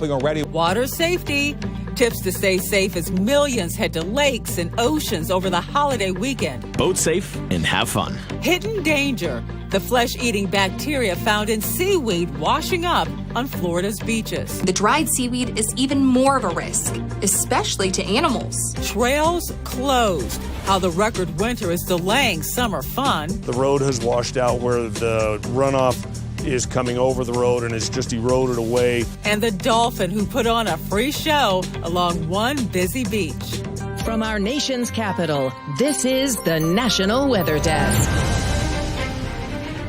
Already. Water safety. Tips to stay safe as millions head to lakes and oceans over the holiday weekend. Boat safe and have fun. Hidden danger. The flesh-eating bacteria found in seaweed washing up on Florida's beaches. The dried seaweed is even more of a risk, especially to animals. Trails closed. How the record winter is delaying summer fun. The road has washed out where the runoff is coming over the road and is just eroded away. And the dolphin who put on a free show along one busy beach. From our nation's capital, this is the National Weather Desk.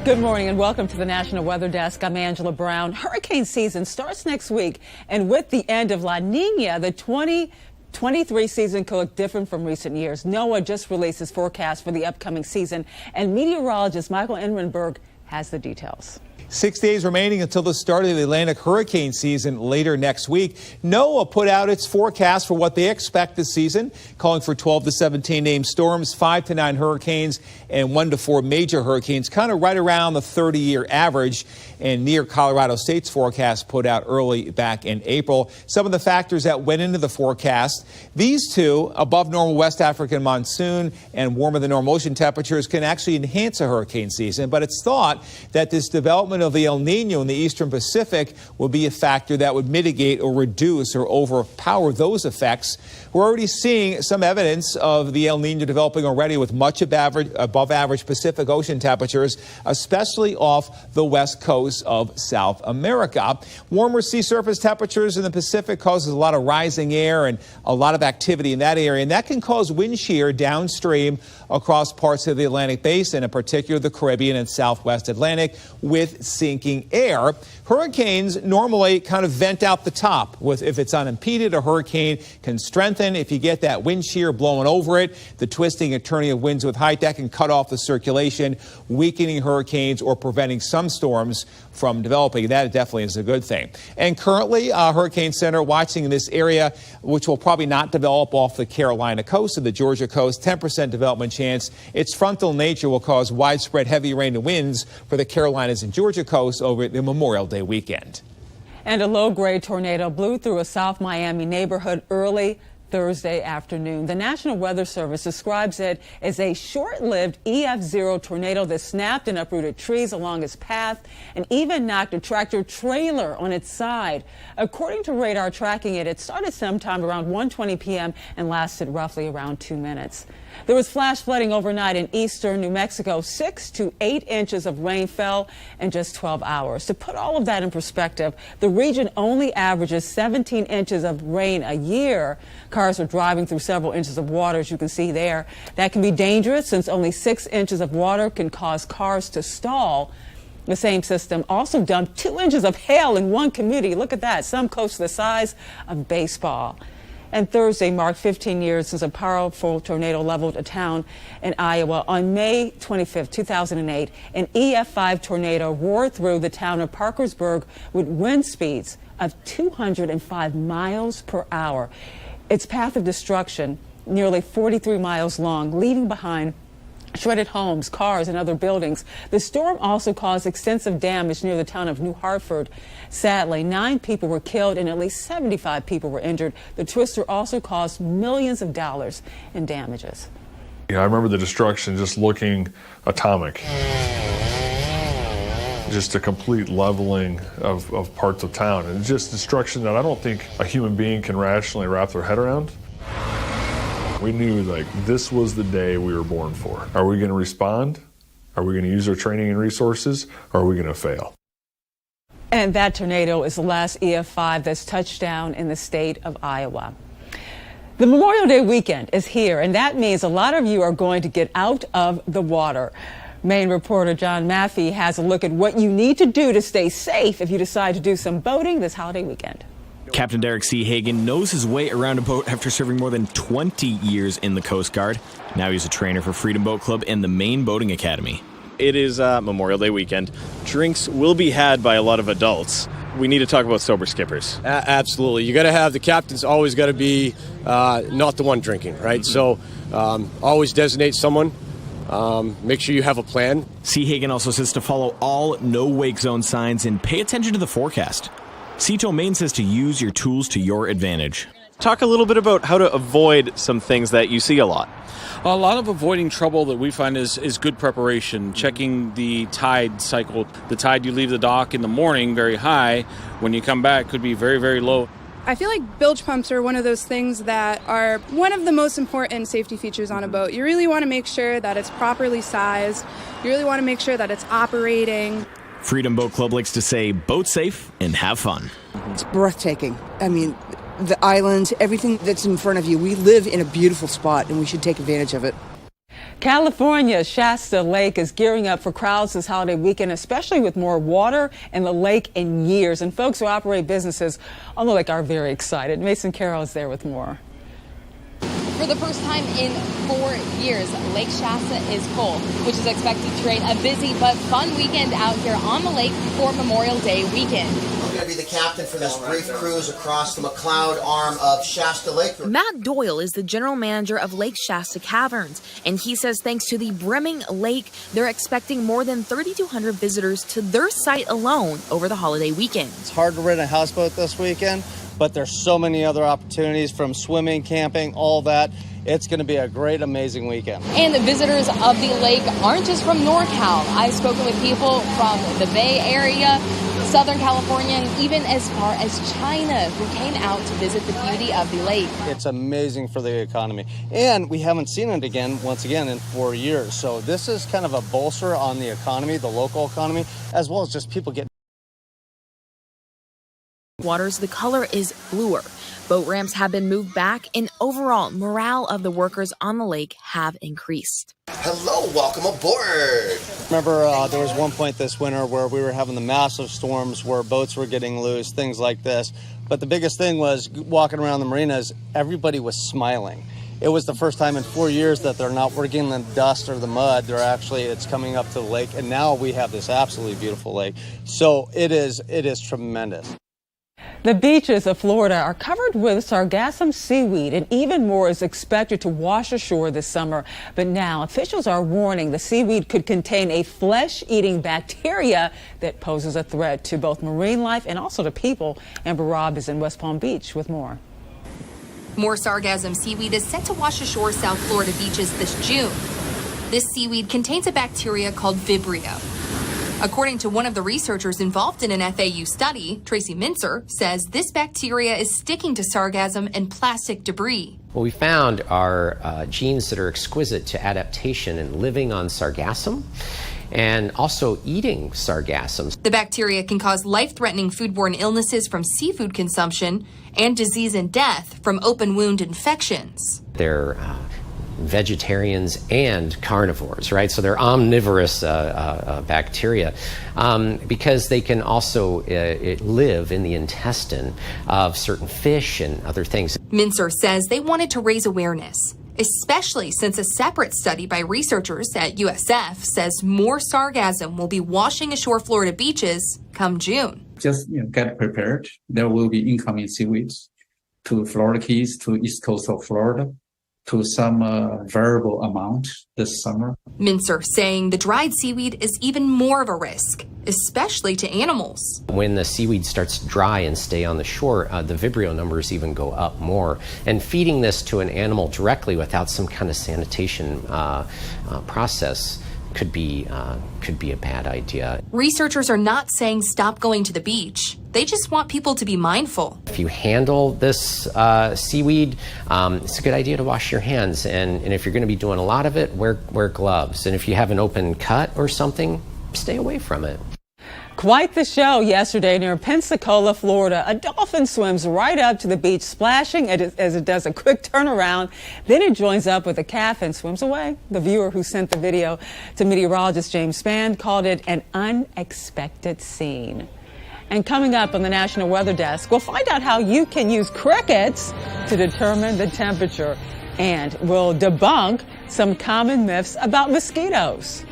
Good morning and welcome to the National Weather Desk. I'm Angela Brown. Hurricane season starts next week, and with the end of La Nina, the 2023 season could look different from recent years. NOAA just released its forecast for the upcoming season, and meteorologist Michael Enrenberg has the details. 6 days remaining until the start of the Atlantic hurricane season later next week. NOAA put out its forecast for what they expect this season, calling for 12 to 17 named storms, 5 to 9 hurricanes, and 1 to 4 major hurricanes, kind of right around the 30-year average, and near Colorado State's forecast put out early back in April. Some of the factors that went into the forecast, these two, above normal West African monsoon and warmer than normal ocean temperatures, can actually enhance a hurricane season, but it's thought that this development of the El Nino in the eastern Pacific will be a factor that would mitigate or reduce or overpower those effects. We're already seeing some evidence of the El Nino developing already with much above average Pacific Ocean temperatures, especially off the west coast of South America. Warmer sea surface temperatures in the Pacific causes a lot of rising air and a lot of activity in that area, and that can cause wind shear downstream across parts of the Atlantic basin, in particular the Caribbean and Southwest Atlantic, with sinking air. Hurricanes normally kind of vent out the top. If it's unimpeded, a hurricane can strengthen. If you get that wind shear blowing over it, the twisting and turning of winds with height, that can cut off the circulation, weakening hurricanes or preventing some storms from developing. That definitely is a good thing. And currently, Hurricane Center watching in this area, which will probably not develop off the Carolina coast or the Georgia coast, 10% development chance. Its frontal nature will cause widespread heavy rain and winds for the Carolinas and Georgia coast over the Memorial Day weekend. And a low-grade tornado blew through a South Miami neighborhood early Thursday afternoon. The National Weather Service describes it as a short-lived EF0 tornado that snapped and uprooted trees along its path and even knocked a tractor trailer on its side. According to radar tracking it started sometime around 1:20 p.m. and lasted roughly around 2 minutes. There was flash flooding overnight in eastern New Mexico. 6 to 8 inches of rain fell in just 12 hours. To put all of that in perspective, the region only averages 17 inches of rain a year. Cars are driving through several inches of water, as you can see there. That can be dangerous since only 6 inches of water can cause cars to stall. The same system also dumped 2 inches of hail in one community. Look at that, some close to the size of baseball. And Thursday marked 15 years since a powerful tornado leveled a town in Iowa. On May 25, 2008, an EF5 tornado roared through the town of Parkersburg with wind speeds of 205 miles per hour. Its path of destruction, nearly 43 miles long, leaving behind shredded homes, cars, and other buildings. The storm also caused extensive damage near the town of New Hartford. Sadly, 9 people were killed and at least 75 people were injured. The twister also caused millions of dollars in damages. I remember the destruction just looking atomic. Just a complete leveling of parts of town, and just destruction that I don't think a human being can rationally wrap their head around. We knew this was the day we were born for. Are we going to respond? Are we going to use our training and resources? Or are we going to fail? And that tornado is the last EF5 that's touched down in the state of Iowa. The Memorial Day weekend is here, and that means a lot of you are going to get out of the water. Maine reporter John Maffey has a look at what you need to do to stay safe if you decide to do some boating this holiday weekend. Captain Derek C. Hagan knows his way around a boat after serving more than 20 years in the Coast Guard. Now he's a trainer for Freedom Boat Club and the Maine Boating Academy. It is Memorial Day weekend. Drinks will be had by a lot of adults. We need to talk about sober skippers. Absolutely. You got to have the captain's always got to be not the one drinking, right? So always designate someone. Make sure you have a plan. C. Hagan also says to follow all no-wake zone signs and pay attention to the forecast. Cito Maine says to use your tools to your advantage. Talk a little bit about how to avoid some things that you see a lot. A lot of avoiding trouble that we find is good preparation, checking the tide cycle. The tide you leave the dock in the morning very high, when you come back could be very, very low. I feel like bilge pumps are one of those things that are one of the most important safety features on a boat. You really want to make sure that it's properly sized. You really want to make sure that it's operating. Freedom Boat Club likes to say, boat safe and have fun. It's breathtaking. I mean, the islands, everything that's in front of you. We live in a beautiful spot, and we should take advantage of it. California's Shasta Lake is gearing up for crowds this holiday weekend, especially with more water in the lake in years. And folks who operate businesses on the lake are very excited. Mason Carroll is there with more. For the first time in 4 years, Lake Shasta is full, which is expected to create a busy but fun weekend out here on the lake for Memorial Day weekend. I'm going to be the captain for this brief cruise across the McLeod arm of Shasta Lake. Matt Doyle is the general manager of Lake Shasta Caverns, and he says thanks to the brimming lake, they're expecting more than 3,200 visitors to their site alone over the holiday weekend. It's hard to rent a houseboat this weekend, but there's so many other opportunities from swimming, camping, all that. It's going to be a great, amazing weekend. And the visitors of the lake aren't just from NorCal. I've spoken with people from the Bay Area, Southern California, and even as far as China, who came out to visit the beauty of the lake. It's amazing for the economy. And we haven't seen it once again, in 4 years. So this is kind of a bolster on the economy, the local economy, as well as just people getting Waters, the color is bluer. Boat ramps have been moved back, and overall morale of the workers on the lake have increased. Hello, welcome aboard. Remember, there was one point this winter where we were having the massive storms where boats were getting loose, things like this. But the biggest thing was walking around the marinas, everybody was smiling. It was the first time in 4 years that they're not working in the dust or the mud. It's coming up to the lake, and now we have this absolutely beautiful lake. So it is tremendous. The beaches of Florida are covered with Sargassum seaweed, and even more is expected to wash ashore this summer. But now officials are warning the seaweed could contain a flesh-eating bacteria that poses a threat to both marine life and also to people. Amber Robb is in West Palm Beach with more. More sargassum seaweed is set to wash ashore South Florida beaches this June. This seaweed contains a bacteria called Vibrio. According to one of the researchers involved in an FAU study, Tracy Mincer says this bacteria is sticking to sargassum and plastic debris. What we found are genes that are exquisite to adaptation and living on sargassum and also eating sargassum. The bacteria can cause life-threatening foodborne illnesses from seafood consumption and disease and death from open wound infections. They're vegetarians and carnivores, right? So they're omnivorous bacteria because they can also live in the intestine of certain fish and other things. Mincer says they wanted to raise awareness, especially since a separate study by researchers at USF says more sargassum will be washing ashore Florida beaches come June. Just get prepared. There will be incoming seaweeds to Florida Keys, to east coast of Florida, to some variable amount this summer. Mincer saying the dried seaweed is even more of a risk, especially to animals. When the seaweed starts to dry and stay on the shore, the Vibrio numbers even go up more. And feeding this to an animal directly without some kind of sanitation process could be a bad idea. Researchers are not saying stop going to the beach. They just want people to be mindful. If you handle this seaweed, it's a good idea to wash your hands. And if you're going to be doing a lot of it, wear gloves. And if you have an open cut or something, stay away from it. Quite the show yesterday near Pensacola, Florida. A dolphin swims right up to the beach, splashing as it does a quick turnaround. Then it joins up with a calf and swims away. The viewer who sent the video to meteorologist James Spann called it an unexpected scene. And coming up on the National Weather Desk, we'll find out how you can use crickets to determine the temperature. And we'll debunk some common myths about mosquitoes.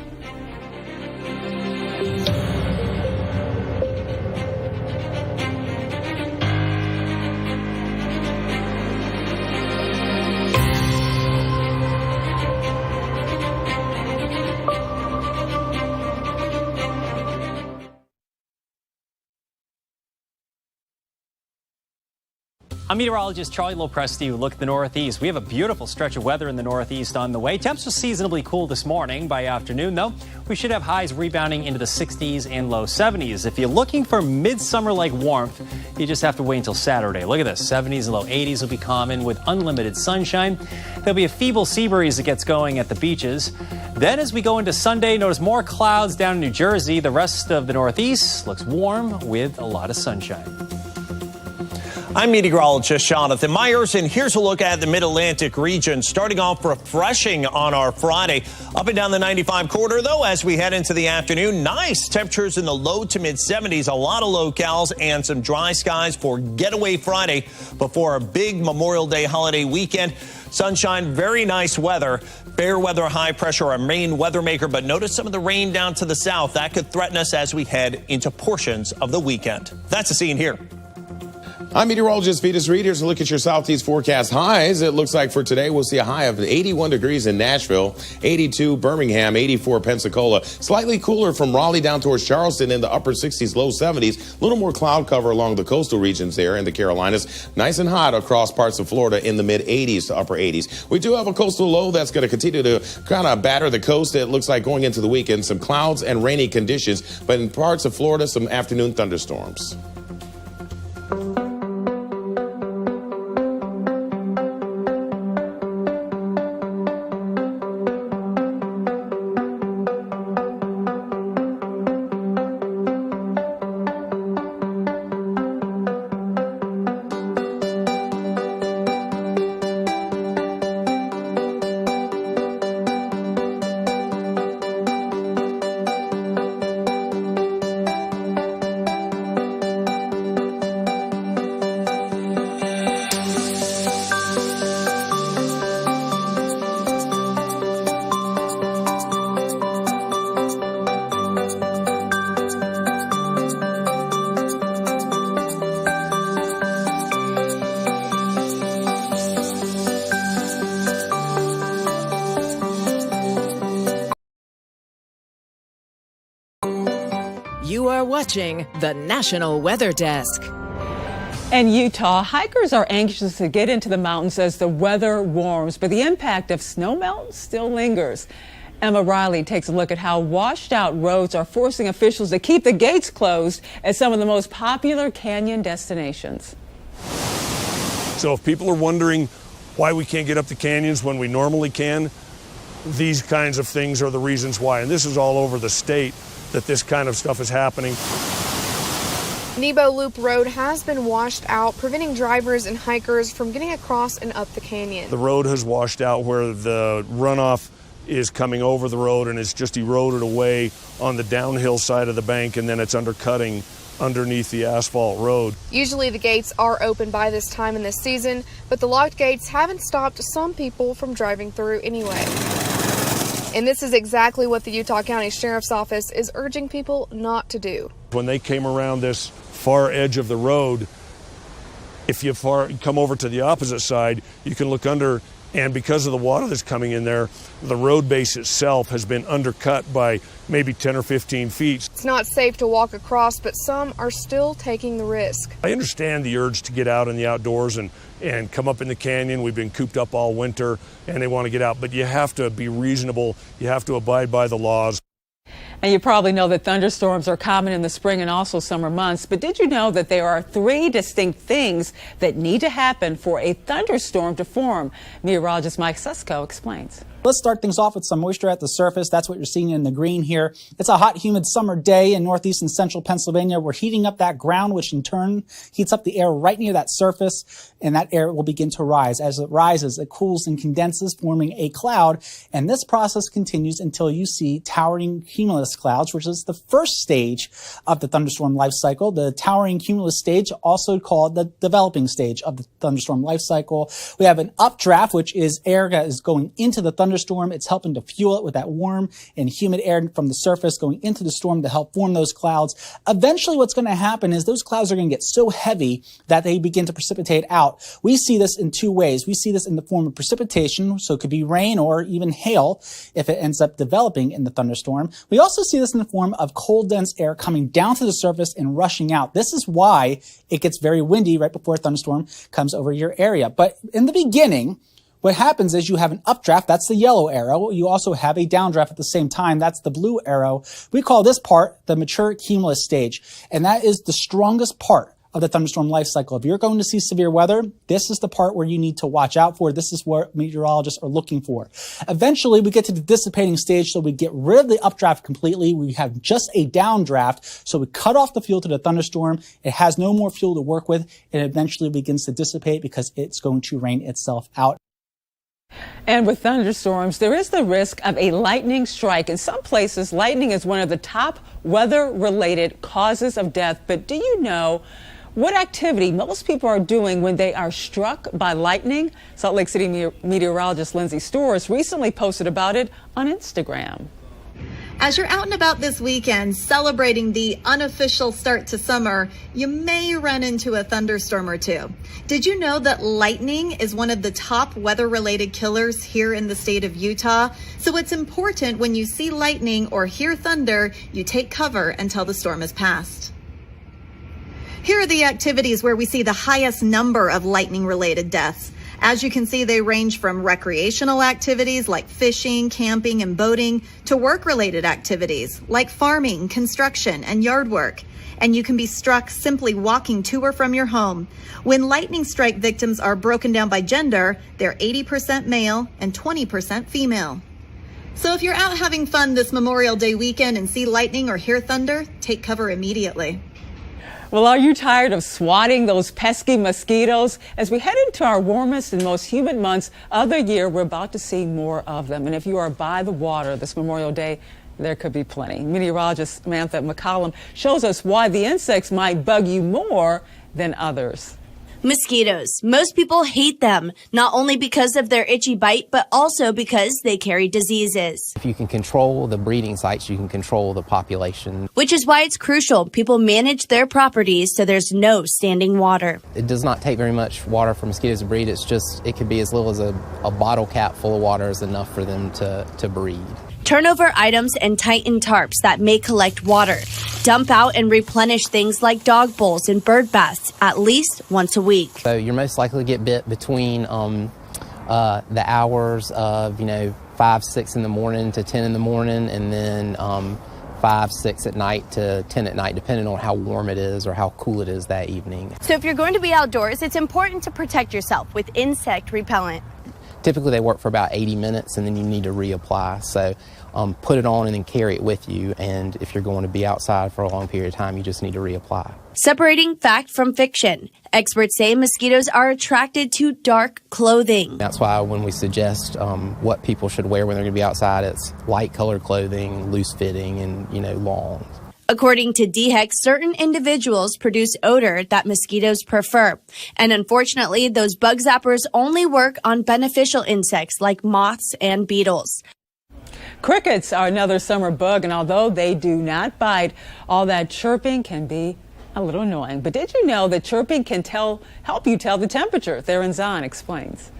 I'm meteorologist Charlie Lopresti. Look at the Northeast. We have a beautiful stretch of weather in the Northeast on the way. Temps are seasonably cool this morning. By afternoon, though, we should have highs rebounding into the 60s and low 70s. If you're looking for midsummer-like warmth, you just have to wait until Saturday. Look at this. 70s and low 80s will be common with unlimited sunshine. There'll be a feeble sea breeze that gets going at the beaches. Then as we go into Sunday, notice more clouds down in New Jersey. The rest of the Northeast looks warm with a lot of sunshine. I'm meteorologist Jonathan Myers, and here's a look at the Mid-Atlantic region. Starting off refreshing on our Friday. Up and down the 95 corridor, though, as we head into the afternoon. Nice temperatures in the low to mid-70s. A lot of locales and some dry skies for Getaway Friday before a big Memorial Day holiday weekend. Sunshine, very nice weather. Fair weather, high pressure, our main weather maker. But notice some of the rain down to the south. That could threaten us as we head into portions of the weekend. That's the scene here. I'm meteorologist Vetus Reed. Here's a look at your Southeast forecast highs. It looks like for today we'll see a high of 81 degrees in Nashville, 82 Birmingham, 84 Pensacola. Slightly cooler from Raleigh down towards Charleston in the upper 60s, low 70s. A little more cloud cover along the coastal regions there in the Carolinas. Nice and hot across parts of Florida in the mid 80s to upper 80s. We do have a coastal low that's going to continue to kind of batter the coast. It looks like going into the weekend, some clouds and rainy conditions, but in parts of Florida, some afternoon thunderstorms. You are watching the National Weather Desk. In Utah, hikers are anxious to get into the mountains as the weather warms, but the impact of snowmelt still lingers. Emma Riley takes a look at how washed out roads are forcing officials to keep the gates closed at some of the most popular canyon destinations. So if people are wondering why we can't get up the canyons when we normally can, these kinds of things are the reasons why. And this is all over the state that this kind of stuff is happening. Nebo Loop Road has been washed out, preventing drivers and hikers from getting across and up the canyon. The road has washed out where the runoff is coming over the road and it's just eroded away on the downhill side of the bank, and then it's undercutting underneath the asphalt road. Usually the gates are open by this time in the season, but the locked gates haven't stopped some people from driving through anyway. And this is exactly what the Utah County Sheriff's Office is urging people not to do. When they came around this far edge of the road, if you come over to the opposite side, you can look under, and because of the water that's coming in there, the road base itself has been undercut by maybe 10 or 15 feet. It's not safe to walk across, but some are still taking the risk. I understand the urge to get out in the outdoors and come up in the canyon. We've been cooped up all winter and they want to get out, but you have to be reasonable. You have to abide by the laws. And you probably know that thunderstorms are common in the spring and also summer months. But did you know that there are 3 distinct things that need to happen for a thunderstorm to form? Meteorologist Mike Susko explains. Let's start things off with some moisture at the surface. That's what you're seeing in the green here. It's a hot, humid summer day in northeast and central Pennsylvania. We're heating up that ground, which in turn heats up the air right near that surface, and that air will begin to rise. As it rises, it cools and condenses, forming a cloud, and this process continues until you see towering cumulus clouds, which is the first stage of the thunderstorm life cycle. The towering cumulus stage, also called the developing stage of the thunderstorm life cycle. We have an updraft, which is air that is going into the thunderstorm thunderstorm. It's helping to fuel it with that warm and humid air from the surface going into the storm to help form those clouds. Eventually, what's going to happen is those clouds are going to get so heavy that they begin to precipitate out. We see this in two ways. We see this in the form of precipitation, so it could be rain or even hail if it ends up developing in the thunderstorm. We also see this in the form of cold, dense air coming down to the surface and rushing out. This is why it gets very windy right before a thunderstorm comes over your area. But in the beginning, what happens is you have an updraft, that's the yellow arrow. You also have a downdraft at the same time, that's the blue arrow. We call this part the mature cumulus stage, and that is the strongest part of the thunderstorm life cycle. If you're going to see severe weather, this is the part where you need to watch out for. This is what meteorologists are looking for. Eventually, we get to the dissipating stage, so we get rid of the updraft completely. We have just a downdraft, so we cut off the fuel to the thunderstorm. It has no more fuel to work with, and it eventually begins to dissipate because it's going to rain itself out. And with thunderstorms, there is the risk of a lightning strike. In some places, lightning is one of the top weather-related causes of death. But do you know what activity most people are doing when they are struck by lightning? Salt Lake City meteorologist Lindsay Storrs recently posted about it on Instagram. As you're out and about this weekend celebrating the unofficial start to summer, you may run into a thunderstorm or two. Did you know that lightning is one of the top weather-related killers here in the state of Utah? So it's important when you see lightning or hear thunder, you take cover until the storm has passed. Here are the activities where we see the highest number of lightning-related deaths. As you can see, they range from recreational activities like fishing, camping, and boating to work-related activities like farming, construction, and yard work. And you can be struck simply walking to or from your home. When lightning strike victims are broken down by gender, they're 80% male and 20% female. So if you're out having fun this Memorial Day weekend and see lightning or hear thunder, take cover immediately. Well, are you tired of swatting those pesky mosquitoes? As we head into our warmest and most humid months of the year, we're about to see more of them. And if you are by the water this Memorial Day, there could be plenty. Meteorologist Samantha McCollum shows us why the insects might bug you more than others. Mosquitoes. Most people hate them, not only because of their itchy bite, but also because they carry diseases. If you can control the breeding sites, you can control the population. Which is why it's crucial people manage their properties so there's no standing water. It does not take very much water for mosquitoes to breed. It could be as little as a bottle cap full of water is enough for them to breed. Turn over items and tighten tarps that may collect water. Dump out and replenish things like dog bowls and bird baths at least once a week. So you're most likely to get bit between the hours of 5, 6 in the morning to 10 in the morning, and then 5, 6 at night to 10 at night, depending on how warm it is or how cool it is that evening. So if you're going to be outdoors, it's important to protect yourself with insect repellent. Typically they work for about 80 minutes and then you need to reapply. So put it on and then carry it with you. And if you're going to be outside for a long period of time, you just need to reapply. Separating fact from fiction. Experts say mosquitoes are attracted to dark clothing. That's why when we suggest what people should wear when they're going to be outside, it's light colored clothing, loose fitting, and long. According to DHEC, certain individuals produce odor that mosquitoes prefer. And unfortunately, those bug zappers only work on beneficial insects like moths and beetles. Crickets are another summer bug, and although they do not bite, all that chirping can be a little annoying. But did you know that chirping can help you tell the temperature? Theron Zahn explains.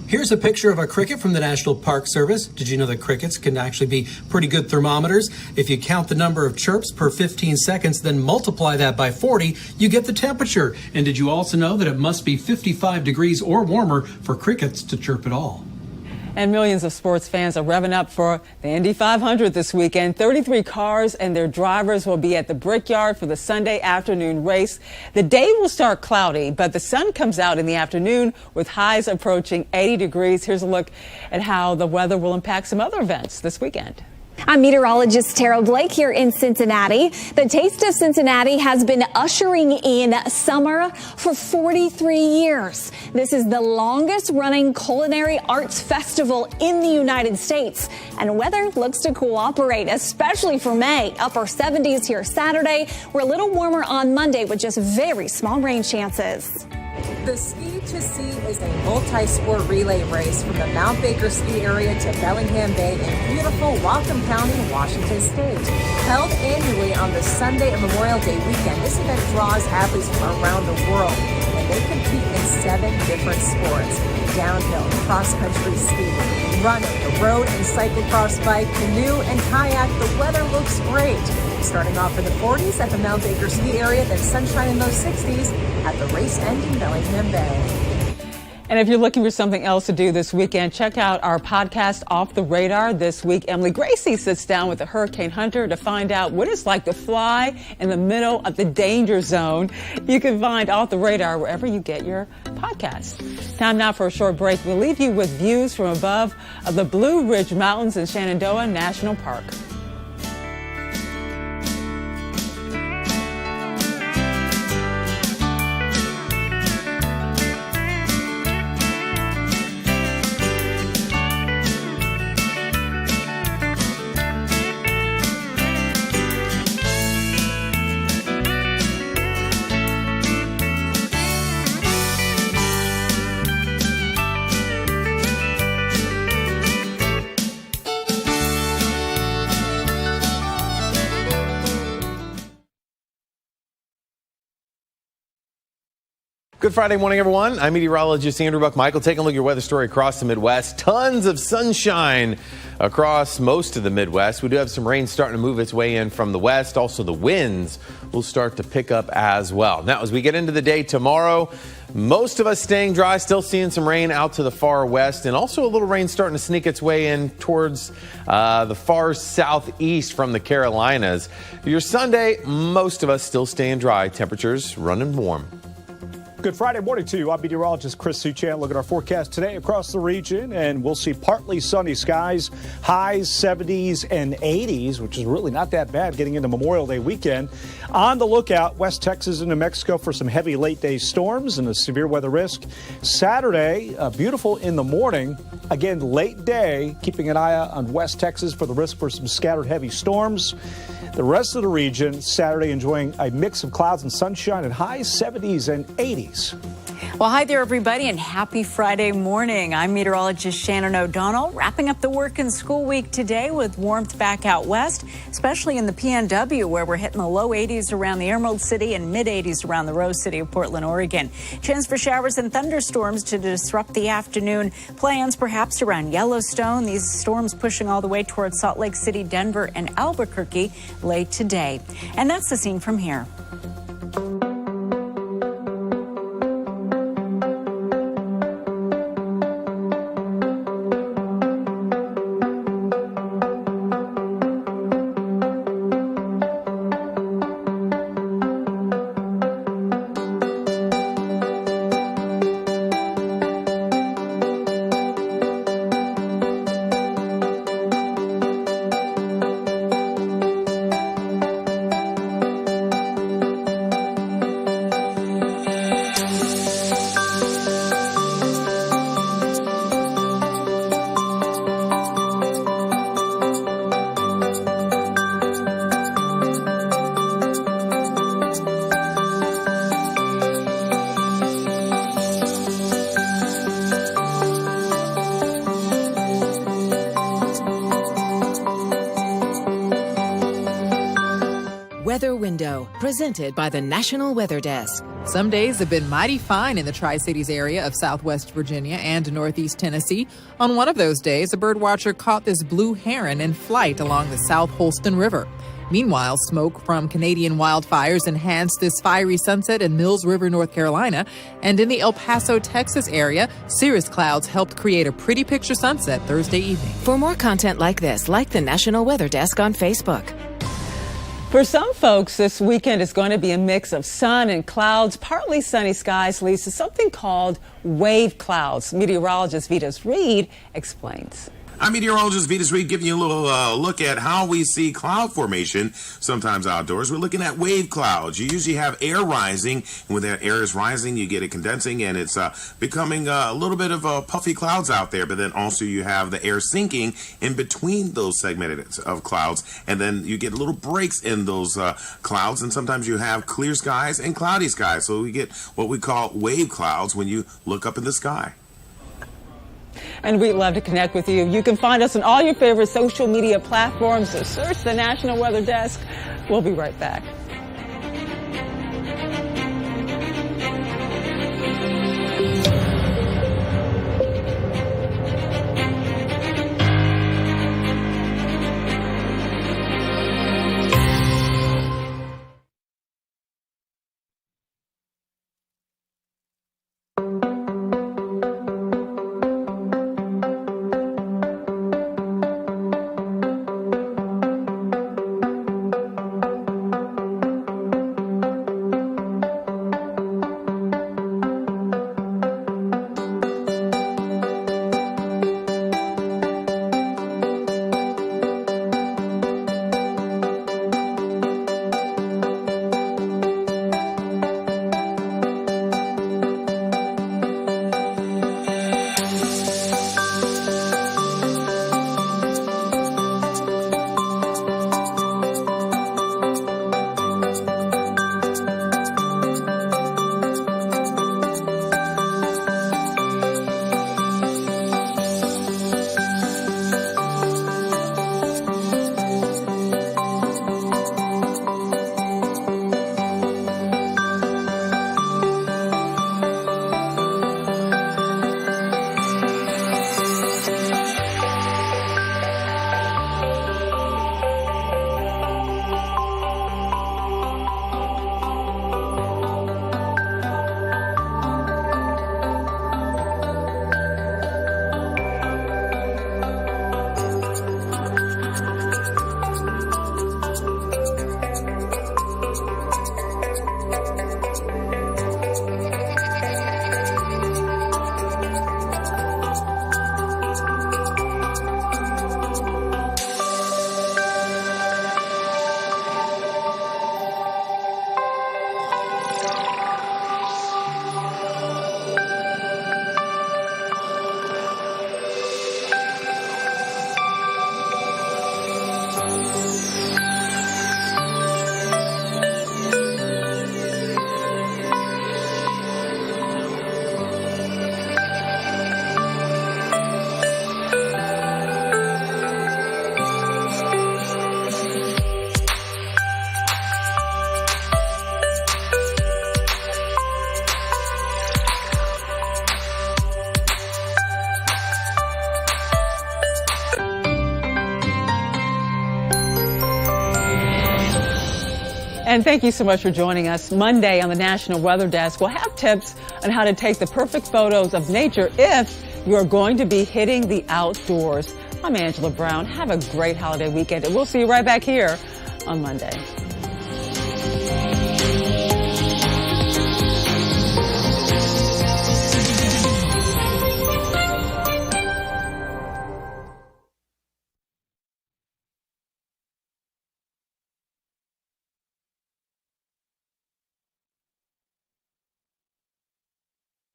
Here's a picture of a cricket from the National Park Service. Did you know that crickets can actually be pretty good thermometers? If you count the number of chirps per 15 seconds, then multiply that by 40, you get the temperature. And did you also know that it must be 55 degrees or warmer for crickets to chirp at all? And millions of sports fans are revving up for the Indy 500 this weekend. 33 cars and their drivers will be at the Brickyard for the Sunday afternoon race. The day will start cloudy, but the sun comes out in the afternoon with highs approaching 80 degrees. Here's a look at how the weather will impact some other events this weekend. I'm meteorologist Tara Blake here in Cincinnati. The Taste of Cincinnati has been ushering in summer for 43 years. This is the longest running culinary arts festival in the United States. And weather looks to cooperate, especially for May. Upper 70s here Saturday. We're a little warmer on Monday with just very small rain chances. The Ski to Sea is a multi-sport relay race from the Mount Baker ski area to Bellingham Bay in beautiful Whatcom County, Washington State. Held annually on the Sunday of Memorial Day weekend, this event draws athletes from around the world, and they compete in 7 different sports: downhill, cross-country skiing, running, the road and cyclocross bike, canoe, and kayak. The weather looks great. Starting off in the 40s at the Mount Baker ski area, then sunshine in those 60s at the race end in Bellingham Bay. And if you're looking for something else to do this weekend, check out our podcast, Off the Radar. This week, Emily Gracie sits down with a hurricane hunter to find out what it's like to fly in the middle of the danger zone. You can find Off the Radar wherever you get your podcast. Time now for a short break. We'll leave you with views from above the Blue Ridge Mountains in Shenandoah National Park. Good Friday morning, everyone. I'm meteorologist Andrew Buck-Michael taking a look at your weather story across the Midwest. Tons of sunshine across most of the Midwest. We do have some rain starting to move its way in from the west. Also, the winds will start to pick up as well. Now, as we get into the day tomorrow, most of us staying dry, still seeing some rain out to the far west, and also a little rain starting to sneak its way in towards the far southeast from the Carolinas. Your Sunday, most of us still staying dry. Temperatures running warm. Good Friday morning to you. I'm meteorologist Chris Suchan. Look at our forecast today across the region, and we'll see partly sunny skies, highs 70s and 80s, which is really not that bad getting into Memorial Day weekend. On the lookout, West Texas and New Mexico for some heavy late-day storms and a severe weather risk. Saturday, beautiful in the morning. Again, late day, keeping an eye out on West Texas for the risk for some scattered heavy storms. The rest of the region, Saturday, enjoying a mix of clouds and sunshine at highs 70s and 80s. Well, hi there, everybody, and happy Friday morning. I'm meteorologist Shannon O'Donnell, wrapping up the work and school week today with warmth back out west, especially in the PNW, where we're hitting the low 80s around the Emerald City and mid 80s around the Rose City of Portland, Oregon. Chance for showers and thunderstorms to disrupt the afternoon plans, perhaps around Yellowstone. These storms pushing all the way towards Salt Lake City, Denver, and Albuquerque late today. And that's the scene from here. Weather Window, presented by the National Weather Desk. Some days have been mighty fine in the Tri-Cities area of southwest Virginia and northeast Tennessee. On one of those days, a birdwatcher caught this blue heron in flight along the South Holston River. Meanwhile, smoke from Canadian wildfires enhanced this fiery sunset in Mills River, North Carolina. And in the El Paso, Texas area, cirrus clouds helped create a pretty picture sunset Thursday evening. For more content like this, like the National Weather Desk on Facebook. For some folks, this weekend is going to be a mix of sun and clouds. Partly sunny skies leads to something called wave clouds. Meteorologist Vitas Reed explains. I'm meteorologist Vitas Reed giving you a little look at how we see cloud formation sometimes outdoors. We're looking at wave clouds. You usually have air rising, and when that air is rising, you get it condensing, and it's becoming a little bit of puffy clouds out there, but then also you have the air sinking in between those segmented of clouds, and then you get little breaks in those clouds, and sometimes you have clear skies and cloudy skies, so we get what we call wave clouds when you look up in the sky. And we'd love to connect with you. You can find us on all your favorite social media platforms. So search the National Weather Desk. We'll be right back. And thank you so much for joining us. Monday on the National Weather Desk, we'll have tips on how to take the perfect photos of nature if you're going to be hitting the outdoors. I'm Angela Brown. Have a great holiday weekend, and we'll see you right back here on Monday.